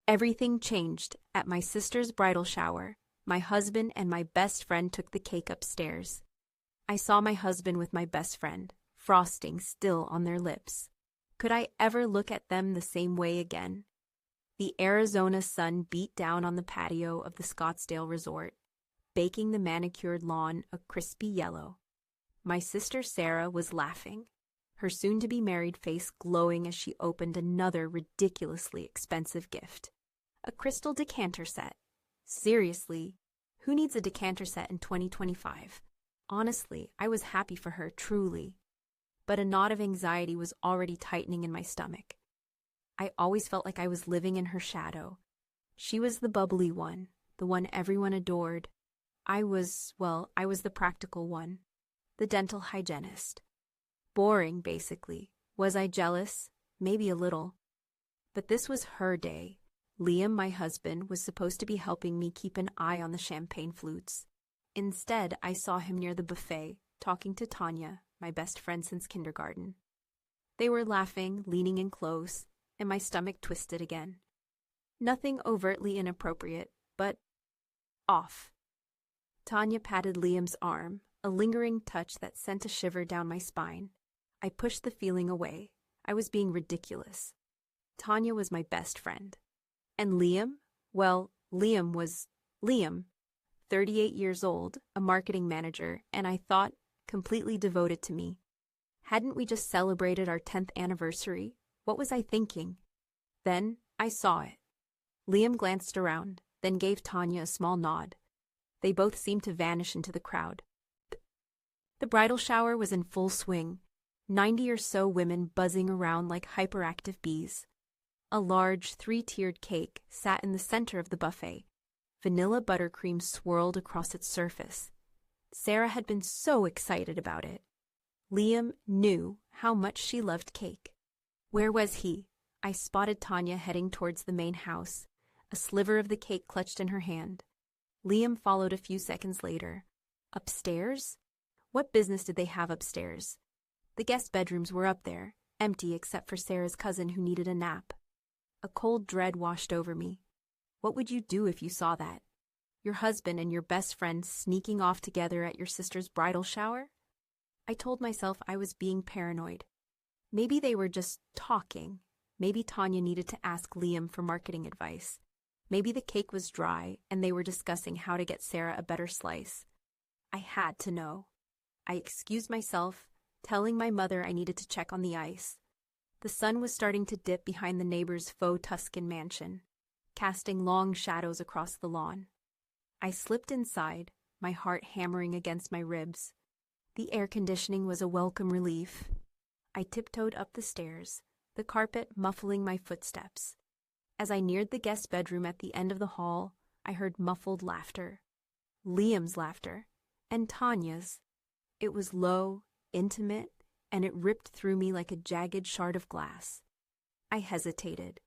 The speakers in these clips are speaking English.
Everything changed at my sister's bridal shower. My husband and my best friend took the cake upstairs. I saw my husband with my best friend, frosting still on their lips. Could I ever look at them the same way again? The Arizona sun beat down on the patio of the Scottsdale resort, baking the manicured lawn a crispy yellow. My sister Sarah was laughing, her soon-to-be-married face glowing as she opened another ridiculously expensive gift. A crystal decanter set. Seriously, who needs a decanter set in 2025? Honestly, I was happy for her, truly. But a knot of anxiety was already tightening in my stomach. I always felt like I was living in her shadow. She was the bubbly one, the one everyone adored. I was the practical one, the dental hygienist. Boring, basically. Was I jealous? Maybe a little. But this was her day. Liam, my husband, was supposed to be helping me keep an eye on the champagne flutes. Instead, I saw him near the buffet, talking to Tanya, my best friend since kindergarten. They were laughing, leaning in close, and my stomach twisted again. Nothing overtly inappropriate, but off. Tanya patted Liam's arm, a lingering touch that sent a shiver down my spine. I pushed the feeling away. I was being ridiculous. Tanya was my best friend. And Liam? Well, Liam was Liam, 38 years old, a marketing manager, and I thought completely devoted to me. Hadn't we just celebrated our 10th anniversary? What was I thinking? Then I saw it. Liam glanced around, then gave Tanya a small nod. They both seemed to vanish into the crowd. The bridal shower was in full swing, 90 or so women buzzing around like hyperactive bees. A large, 3-tiered cake sat in the center of the buffet. Vanilla buttercream swirled across its surface. Sarah had been so excited about it. Liam knew how much she loved cake. Where was he? I spotted Tanya heading towards the main house, a sliver of the cake clutched in her hand. Liam followed a few seconds later. Upstairs? What business did they have upstairs? The guest bedrooms were up there, empty except for Sarah's cousin who needed a nap. A cold dread washed over me. What would you do if you saw that? Your husband and your best friend sneaking off together at your sister's bridal shower? I told myself I was being paranoid. Maybe they were just talking. Maybe Tanya needed to ask Liam for marketing advice. Maybe the cake was dry and they were discussing how to get Sarah a better slice. I had to know. I excused myself, telling my mother I needed to check on the ice. The sun was starting to dip behind the neighbor's faux Tuscan mansion, casting long shadows across the lawn. I slipped inside, my heart hammering against my ribs. The air conditioning was a welcome relief. I tiptoed up the stairs, the carpet muffling my footsteps. As I neared the guest bedroom at the end of the hall, I heard muffled laughter. Liam's laughter, and Tanya's. It was low, intimate, and it ripped through me like a jagged shard of glass. I hesitated.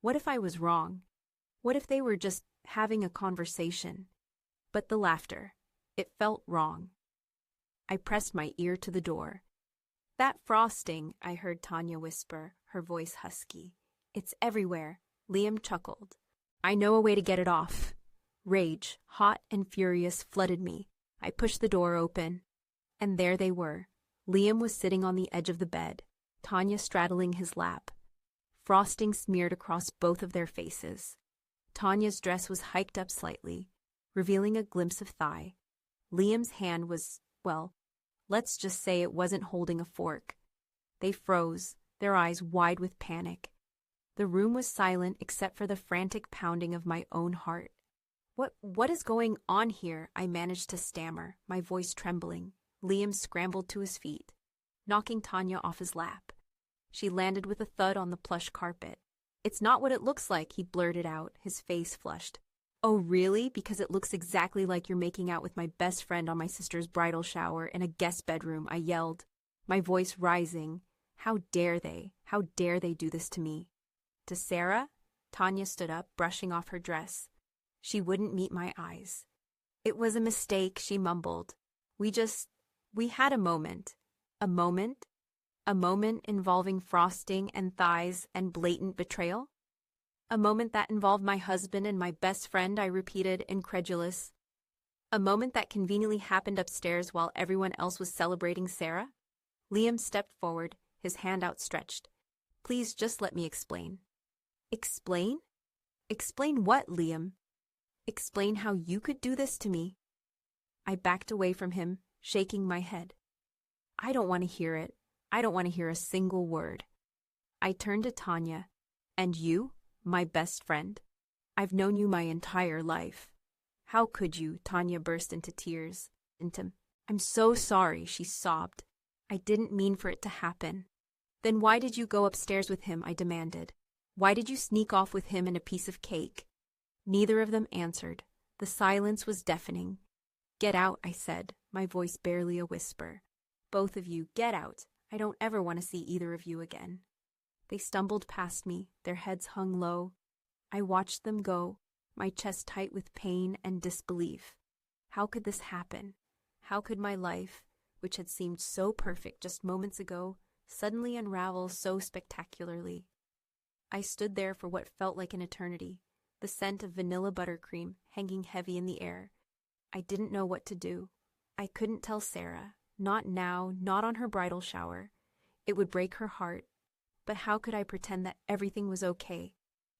What if I was wrong? What if they were just having a conversation? But the laughter, it felt wrong. I pressed my ear to the door. That frosting, I heard Tanya whisper, her voice husky. It's everywhere. Liam chuckled. I know a way to get it off. Rage, hot and furious, flooded me. I pushed the door open. And there they were. Liam was sitting on the edge of the bed, Tanya straddling his lap. Frosting smeared across both of their faces. Tanya's dress was hiked up slightly, revealing a glimpse of thigh. Liam's hand was, well, let's just say it wasn't holding a fork. They froze, their eyes wide with panic. The room was silent except for the frantic pounding of my own heart. What is going on here? I managed to stammer, my voice trembling. Liam scrambled to his feet, knocking Tanya off his lap. She landed with a thud on the plush carpet. It's not what it looks like, he blurted out, his face flushed. Oh, really? Because it looks exactly like you're making out with my best friend on my sister's bridal shower in a guest bedroom, I yelled, my voice rising. How dare they? How dare they do this to me? To Sarah? Tanya stood up, brushing off her dress. She wouldn't meet my eyes. It was a mistake, she mumbled. We had a moment. A moment? A moment involving frosting and thighs and blatant betrayal? A moment that involved my husband and my best friend, I repeated, incredulous. A moment that conveniently happened upstairs while everyone else was celebrating Sarah? Liam stepped forward, his hand outstretched. Please just let me explain. Explain? Explain what, Liam? Explain how you could do this to me? I backed away from him, shaking my head. I don't want to hear it. I don't want to hear a single word. I turned to Tanya. And you, my best friend? I've known you my entire life. How could you? Tanya burst into tears. I'm so sorry, she sobbed. I didn't mean for it to happen. Then why did you go upstairs with him? I demanded. Why did you sneak off with him and a piece of cake? Neither of them answered. The silence was deafening. Get out, I said, my voice barely a whisper. Both of you, get out. I don't ever want to see either of you again. They stumbled past me, their heads hung low. I watched them go, my chest tight with pain and disbelief. How could this happen? How could my life, which had seemed so perfect just moments ago, suddenly unravel so spectacularly? I stood there for what felt like an eternity, the scent of vanilla buttercream hanging heavy in the air. I didn't know what to do. I couldn't tell Sarah, not now, not on her bridal shower. It would break her heart. But how could I pretend that everything was okay?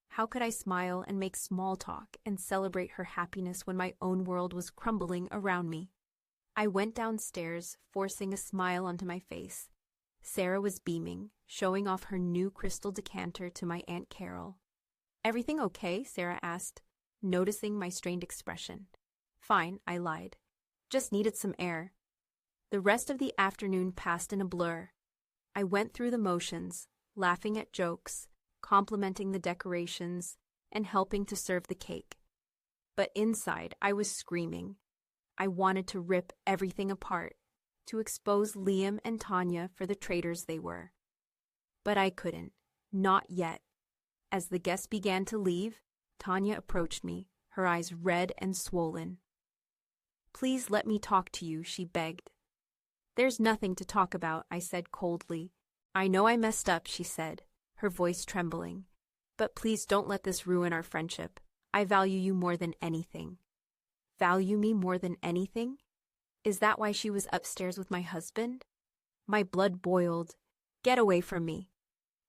How could I smile and make small talk and celebrate her happiness when my own world was crumbling around me? I went downstairs, forcing a smile onto my face. Sarah was beaming, showing off her new crystal decanter to my Aunt Carol. Everything okay? Sarah asked, noticing my strained expression. Fine, I lied. Just needed some air. The rest of the afternoon passed in a blur. I went through the motions, laughing at jokes, complimenting the decorations, and helping to serve the cake. But inside, I was screaming. I wanted to rip everything apart, to expose Liam and Tanya for the traitors they were. But I couldn't, not yet. As the guests began to leave, Tanya approached me, her eyes red and swollen. Please let me talk to you, she begged. There's nothing to talk about, I said coldly. I know I messed up, she said, her voice trembling. But please don't let this ruin our friendship. I value you more than anything. Value me more than anything? Is that why she was upstairs with my husband? My blood boiled. Get away from me.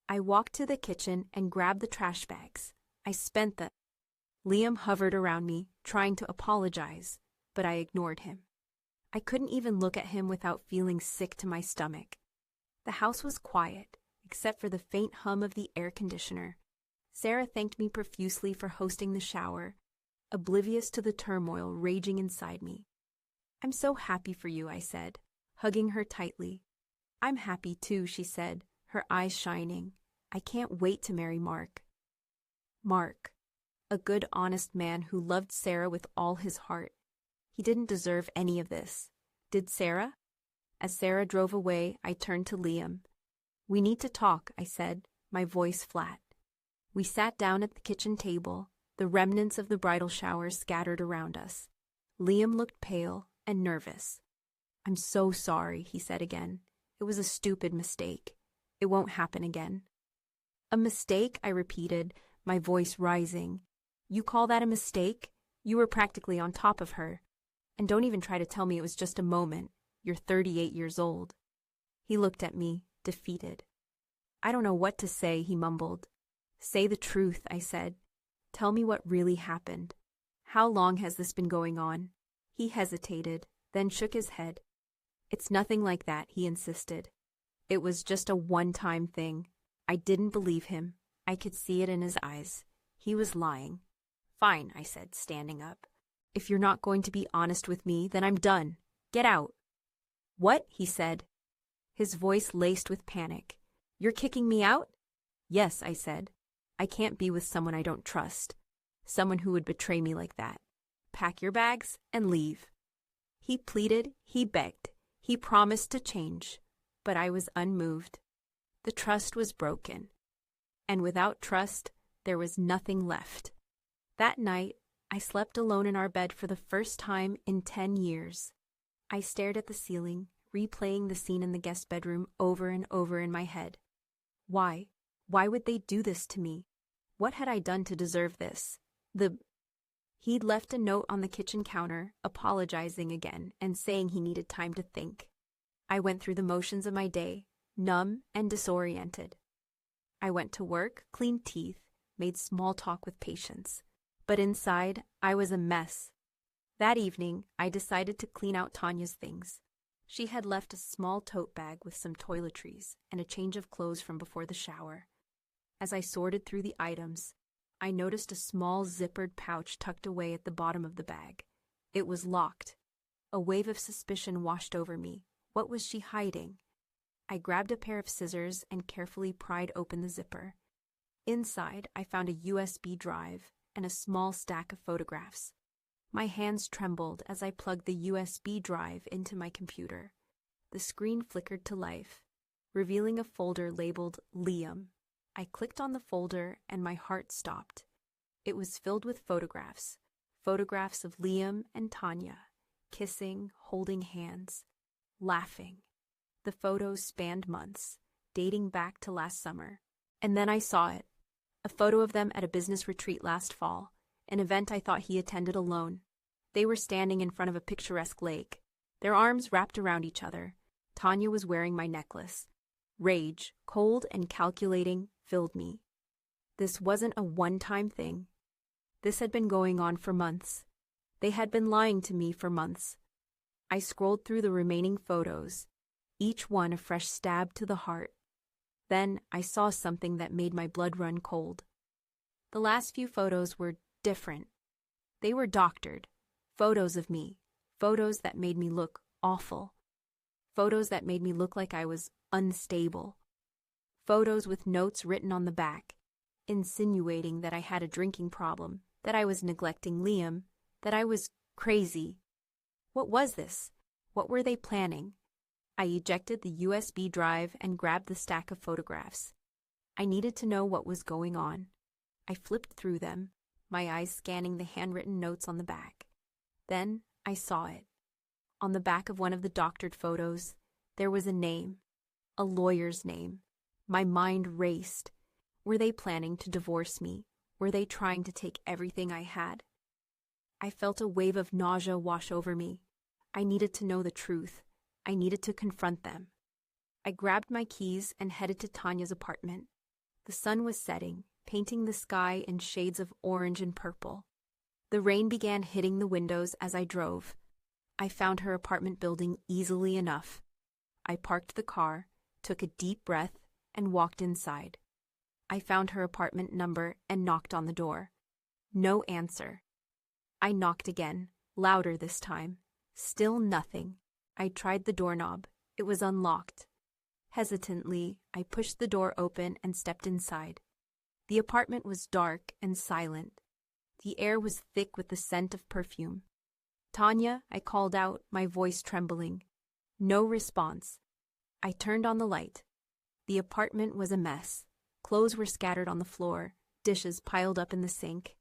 I walked to the kitchen and grabbed the trash bags. I spent them. Liam hovered around me, trying to apologize, but I ignored him. I couldn't even look at him without feeling sick to my stomach. The house was quiet, except for the faint hum of the air conditioner. Sarah thanked me profusely for hosting the shower, oblivious to the turmoil raging inside me. I'm so happy for you, I said, hugging her tightly. I'm happy too, she said, her eyes shining. I can't wait to marry Mark. Mark, a good, honest man who loved Sarah with all his heart. He didn't deserve any of this. Did Sarah? As Sarah drove away, I turned to Liam. We need to talk, I said, my voice flat. We sat down at the kitchen table, the remnants of the bridal shower scattered around us. Liam looked pale and nervous. I'm so sorry, he said again. It was a stupid mistake. It won't happen again. A mistake, I repeated, my voice rising. You call that a mistake? You were practically on top of her. And don't even try to tell me it was just a moment. You're 38 years old. He looked at me, defeated. I don't know what to say, he mumbled. Say the truth, I said. Tell me what really happened. How long has this been going on? He hesitated, then shook his head. It's nothing like that, he insisted. It was just a one-time thing. I didn't believe him. I could see it in his eyes. He was lying. Fine, I said, standing up. If you're not going to be honest with me, then I'm done. Get out. What? He said, his voice laced with panic. You're kicking me out? Yes, I said. I can't be with someone I don't trust. Someone who would betray me like that. Pack your bags and leave. He pleaded, he begged, he promised to change, but I was unmoved. The trust was broken. And without trust, there was nothing left. That night, I slept alone in our bed for the first time in 10 years. I stared at the ceiling, replaying the scene in the guest bedroom over and over in my head. Why? Why would they do this to me? What had I done to deserve this? He'd left a note on the kitchen counter, apologizing again and saying he needed time to think. I went through the motions of my day, numb and disoriented. I went to work, cleaned teeth, made small talk with patients. But inside, I was a mess. That evening, I decided to clean out Tanya's things. She had left a small tote bag with some toiletries and a change of clothes from before the shower. As I sorted through the items, I noticed a small zippered pouch tucked away at the bottom of the bag. It was locked. A wave of suspicion washed over me. What was she hiding? I grabbed a pair of scissors and carefully pried open the zipper. Inside, I found a USB drive and a small stack of photographs. My hands trembled as I plugged the USB drive into my computer. The screen flickered to life, revealing a folder labeled Liam. I clicked on the folder and my heart stopped. It was filled with photographs of Liam and Tanya, kissing, holding hands, laughing. The photos spanned months, dating back to last summer. And then I saw it, a photo of them at a business retreat last fall, an event I thought he attended alone. They were standing in front of a picturesque lake, their arms wrapped around each other. Tanya was wearing my necklace. Rage, cold and calculating, filled me. This wasn't a one-time thing. This had been going on for months. They had been lying to me for months. I scrolled through the remaining photos, each one a fresh stab to the heart. Then I saw something that made my blood run cold. The last few photos were different. They were doctored. Photos of me. Photos that made me look awful. Photos that made me look like I was unstable. Photos with notes written on the back, insinuating that I had a drinking problem, that I was neglecting Liam, that I was crazy. What was this? What were they planning? I ejected the USB drive and grabbed the stack of photographs. I needed to know what was going on. I flipped through them, my eyes scanning the handwritten notes on the back. Then I saw it. On the back of one of the doctored photos, there was a name, a lawyer's name. My mind raced. Were they planning to divorce me? Were they trying to take everything I had? I felt a wave of nausea wash over me. I needed to know the truth. I needed to confront them. I grabbed my keys and headed to Tanya's apartment. The sun was setting, painting the sky in shades of orange and purple. The rain began hitting the windows as I drove. I found her apartment building easily enough. I parked the car, took a deep breath, and walked inside. I found her apartment number and knocked on the door. No answer. I knocked again, louder this time. Still nothing. I tried the doorknob. It was unlocked. Hesitantly, I pushed the door open and stepped inside. The apartment was dark and silent. The air was thick with the scent of perfume. "Tanya," I called out, my voice trembling. No response. I turned on the light. The apartment was a mess. Clothes were scattered on the floor, dishes piled up in the sink,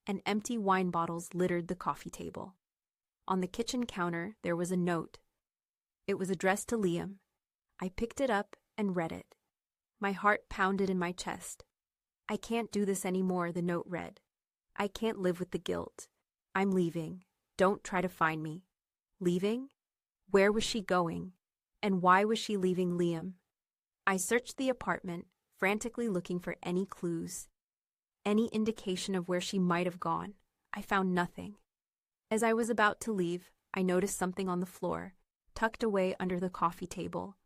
and empty wine bottles littered the coffee table. On the kitchen counter, there was a note. It was addressed to Liam. I picked it up and read it. My heart pounded in my chest. "I can't do this anymore," the note read. "I can't live with the guilt. I'm leaving. Don't try to find me." Leaving? Where was she going? And why was she leaving Liam? I searched the apartment, frantically looking for any clues, any indication of where she might have gone. I found nothing. As I was about to leave, I noticed something on the floor, tucked away under the coffee table.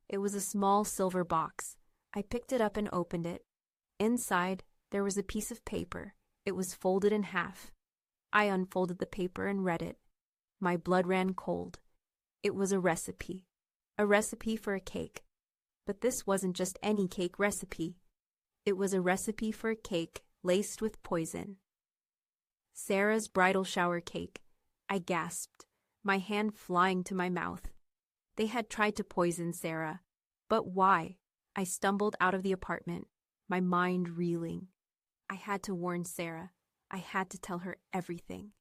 It was a small silver box. I picked it up and opened it. Inside, there was a piece of paper. It was folded in half. I unfolded the paper and read it. My blood ran cold. It was a recipe for a cake. But this wasn't just any cake recipe. It was a recipe for a cake laced with poison. "Sarah's bridal shower cake," I gasped, my hand flying to my mouth. They had tried to poison Sarah. But why? I stumbled out of the apartment, my mind reeling. I had to warn Sarah. I had to tell her everything.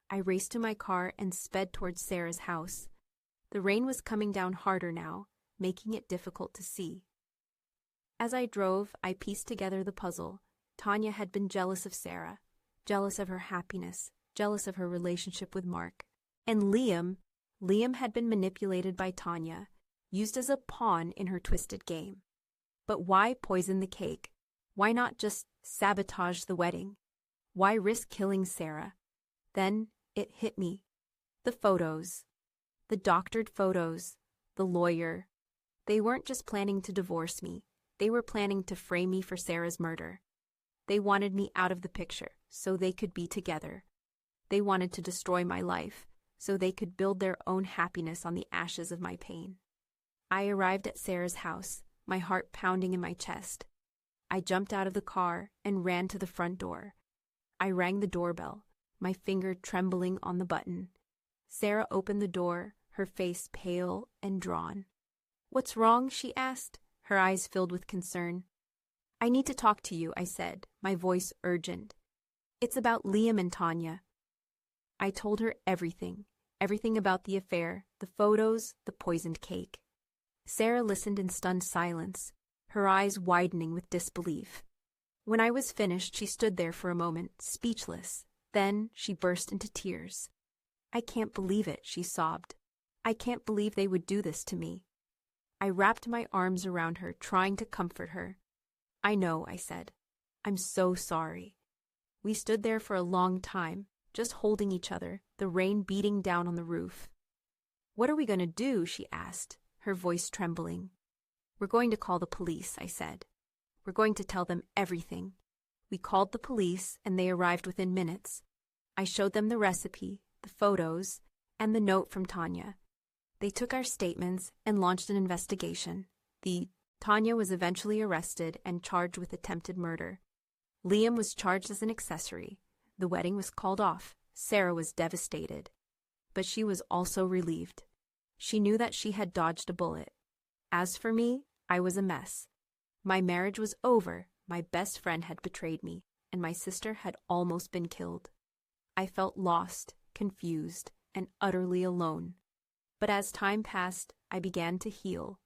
I raced to my car and sped towards Sarah's house. The rain was coming down harder now, making it difficult to see. As I drove, I pieced together the puzzle, Tanya had been jealous of Sarah, jealous of her happiness, jealous of her relationship with Mark. And Liam had been manipulated by Tanya, used as a pawn in her twisted game. But why poison the cake? Why not just sabotage the wedding? Why risk killing Sarah? Then it hit me. The photos. The doctored photos. The lawyer. They weren't just planning to divorce me. They were planning to frame me for Sarah's murder. They wanted me out of the picture so they could be together. They wanted to destroy my life so they could build their own happiness on the ashes of my pain. I arrived at Sarah's house, my heart pounding in my chest. I jumped out of the car and ran to the front door. I rang the doorbell, my finger trembling on the button. Sarah opened the door, her face pale and drawn. "What's wrong?" she asked, her eyes filled with concern. "I need to talk to you," I said, my voice urgent. "It's about Liam and Tanya." I told her everything about the affair, the photos, the poisoned cake. Sarah listened in stunned silence, her eyes widening with disbelief. When I was finished, she stood there for a moment, speechless. Then she burst into tears. "I can't believe it," she sobbed. "I can't believe they would do this to me." I wrapped my arms around her, trying to comfort her. "I know," I said. "I'm so sorry." We stood there for a long time, just holding each other, the rain beating down on the roof. "What are we going to do?" she asked, her voice trembling. "We're going to call the police," I said. "We're going to tell them everything." We called the police, and they arrived within minutes. I showed them the recipe, the photos, and the note from Tanya. They took our statements and launched an investigation. Tanya was eventually arrested and charged with attempted murder. Liam was charged as an accessory. The wedding was called off. Sarah was devastated. But she was also relieved. She knew that she had dodged a bullet. As for me, I was a mess. My marriage was over, my best friend had betrayed me, and my sister had almost been killed. I felt lost, confused, and utterly alone. But as time passed, I began to heal.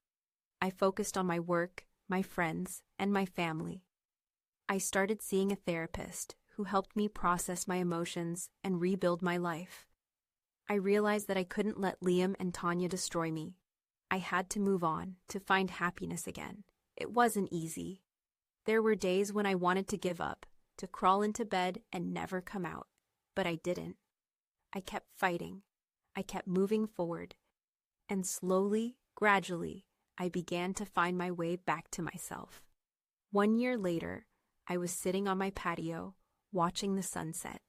I focused on my work, my friends, and my family. I started seeing a therapist who helped me process my emotions and rebuild my life. I realized that I couldn't let Liam and Tanya destroy me. I had to move on, to find happiness again. It wasn't easy. There were days when I wanted to give up, to crawl into bed and never come out. But I didn't. I kept fighting. I kept moving forward. And slowly, gradually, I began to find my way back to myself. 1 year later, I was sitting on my patio, watching the sunset.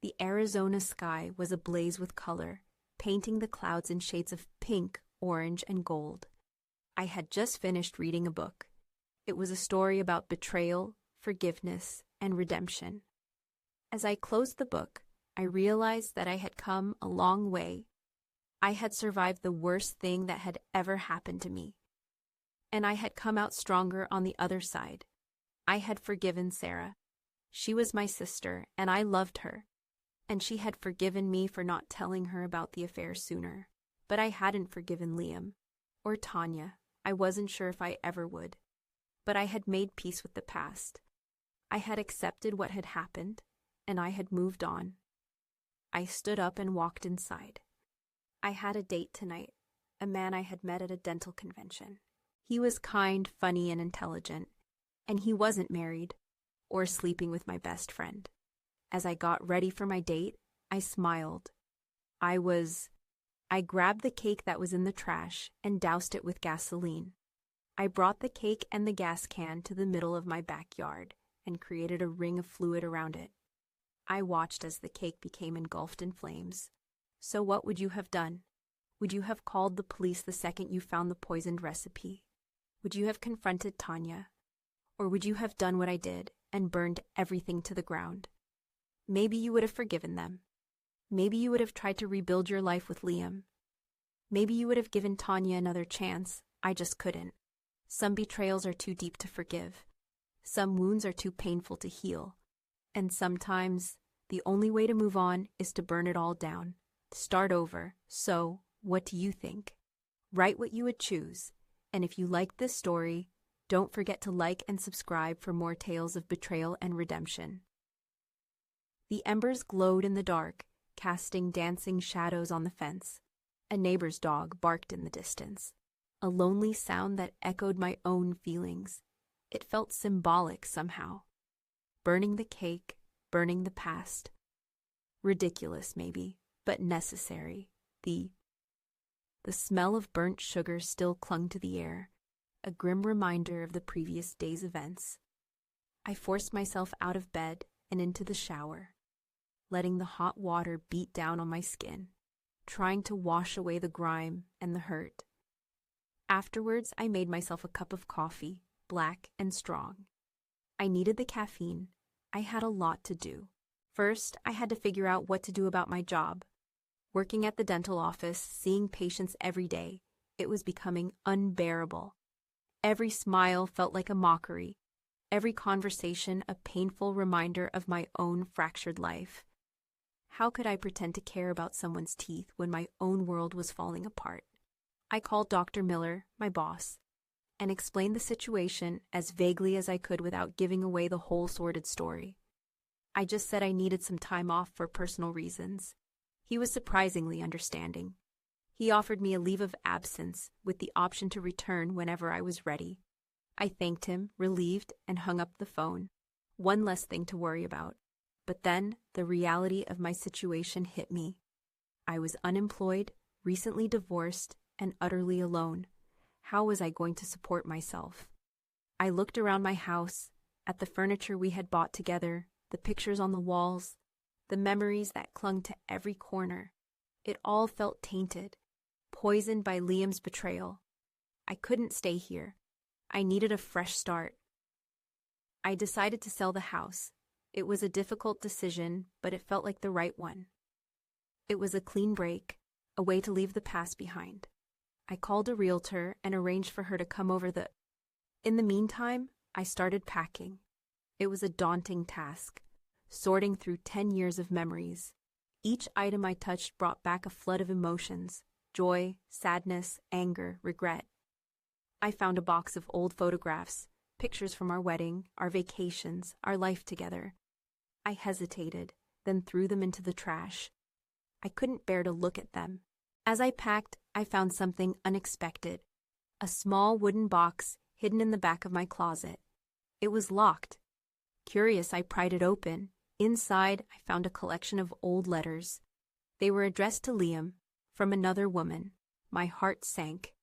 The Arizona sky was ablaze with color, painting the clouds in shades of pink, orange, and gold. I had just finished reading a book. It was a story about betrayal, forgiveness, and redemption. As I closed the book, I realized that I had come a long way. I had survived the worst thing that had ever happened to me. And I had come out stronger on the other side. I had forgiven Sarah. She was my sister, and I loved her. And she had forgiven me for not telling her about the affair sooner. But I hadn't forgiven Liam. Or Tanya. I wasn't sure if I ever would. But I had made peace with the past. I had accepted what had happened, and I had moved on. I stood up and walked inside. I had a date tonight, a man I had met at a dental convention. He was kind, funny, and intelligent, and he wasn't married or sleeping with my best friend. As I got ready for my date, I smiled. I grabbed the cake that was in the trash and doused it with gasoline. I brought the cake and the gas can to the middle of my backyard and created a ring of fluid around it. I watched as the cake became engulfed in flames. So what would you have done? Would you have called the police the second you found the poisoned recipe? Would you have confronted Tanya? Or would you have done what I did and burned everything to the ground? Maybe you would have forgiven them. Maybe you would have tried to rebuild your life with Liam. Maybe you would have given Tanya another chance. I just couldn't. Some betrayals are too deep to forgive. Some wounds are too painful to heal. And sometimes, the only way to move on is to burn it all down. Start over. So, what do you think? Write what you would choose. And if you liked this story, Don't forget to like and subscribe for more tales of betrayal and redemption. The embers glowed in the dark, casting dancing shadows on the fence. A neighbor's dog barked in the distance, a lonely sound that echoed my own feelings. It felt symbolic somehow. Burning the cake, burning the past. Ridiculous, maybe, but necessary. The smell of burnt sugar still clung to the air, a grim reminder of the previous day's events. I forced myself out of bed and into the shower, letting the hot water beat down on my skin, trying to wash away the grime and the hurt. Afterwards, I made myself a cup of coffee, black and strong. I needed the caffeine. I had a lot to do. First, I had to figure out what to do about my job. Working at the dental office, seeing patients every day, it was becoming unbearable. Every smile felt like a mockery. Every conversation a painful reminder of my own fractured life. How could I pretend to care about someone's teeth when my own world was falling apart? I called Dr. Miller, my boss, and explained the situation as vaguely as I could without giving away the whole sordid story. I just said I needed some time off for personal reasons. He was surprisingly understanding. He offered me a leave of absence with the option to return whenever I was ready. I thanked him, relieved, and hung up the phone. One less thing to worry about. But then the reality of my situation hit me. I was unemployed, recently divorced, and utterly alone. How was I going to support myself? I looked around my house, at the furniture we had bought together, the pictures on the walls, the memories that clung to every corner. It all felt tainted, poisoned by Liam's betrayal. I couldn't stay here. I needed a fresh start. I decided to sell the house. It was a difficult decision, but it felt like the right one. It was a clean break, a way to leave the past behind. I called a realtor and arranged for her to come over In the meantime, I started packing. It was a daunting task, sorting through 10 years of memories. Each item I touched brought back a flood of emotions: joy, sadness, anger, regret. I found a box of old photographs, pictures from our wedding, our vacations, our life together. I hesitated, then threw them into the trash. I couldn't bear to look at them. As I packed, I found something unexpected. A small wooden box hidden in the back of my closet. It was locked. Curious, I pried it open. Inside, I found a collection of old letters. They were addressed to Liam, from another woman. My heart sank.